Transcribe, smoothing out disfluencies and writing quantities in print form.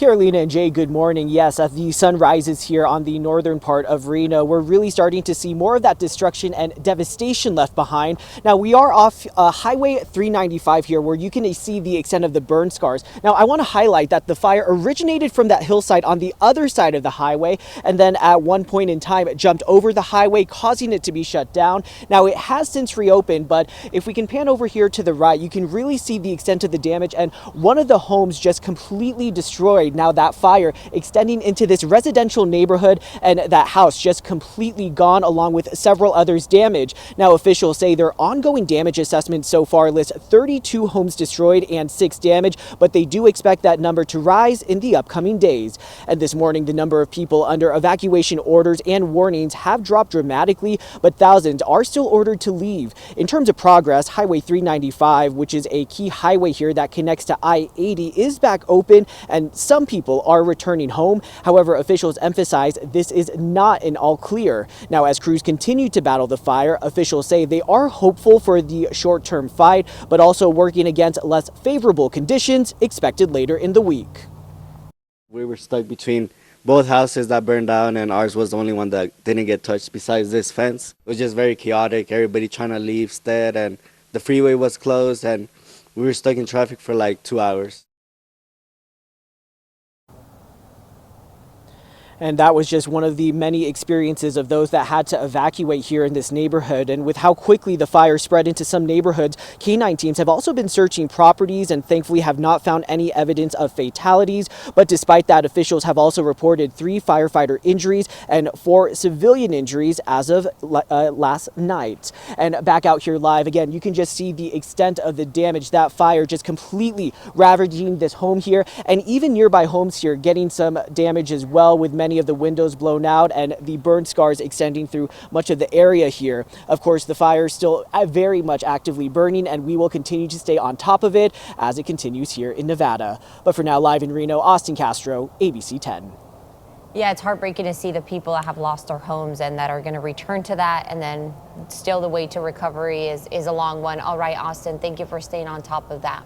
Carolina and Jay, good morning. Yes, as the sun rises here on the northern part of Reno, we're really starting to see more of that destruction and devastation left behind. Now, we are off Highway 395 here, where you can see the extent of the burn scars. Now, I want to highlight that the fire originated from that hillside on the other side of the highway, and then at one point in time, it jumped over the highway, causing it to be shut down. Now, it has since reopened, but if we can pan over here to the right, you can really see the extent of the damage, and one of the homes just completely destroyed. Now that fire extending into this residential neighborhood, and that house just completely gone, along with several others damaged. Now officials say their ongoing damage assessment so far lists 32 homes destroyed and 6 damaged, but they do expect that number to rise in the upcoming days. And this morning, the number of people under evacuation orders and warnings have dropped dramatically, but thousands are still ordered to leave. In terms of progress, Highway 395, which is a key highway here that connects to I-80, is back open, and some people are returning home. However, officials emphasize this is not an all clear. Now, as crews continue to battle the fire, officials say they are hopeful for the short-term fight, but also working against less favorable conditions expected later in the week. We were stuck between both houses that burned down, and ours was the only one that didn't get touched besides this fence. It was just very chaotic, everybody trying to leave instead, and the freeway was closed, and we were stuck in traffic for like 2 hours. And that was just one of the many experiences of those that had to evacuate here in this neighborhood. And with how quickly the fire spread into some neighborhoods, K9 teams have also been searching properties and thankfully have not found any evidence of fatalities. But despite that, officials have also reported 3 firefighter injuries and 4 civilian injuries as of last night. And back out here live, again, you can just see the extent of the damage. That fire just completely ravaging this home here, and even nearby homes here getting some damage as well, with many of the windows blown out and the burn scars extending through much of the area here. Of course, the fire is still very much actively burning, and we will continue to stay on top of it as it continues here in Nevada. But for now, live in Reno, Austin Castro, ABC 10. Yeah, it's heartbreaking to see the people that have lost their homes and that are going to return to that, and then still the way to recovery is a long one. All right, Austin, thank you for staying on top of that.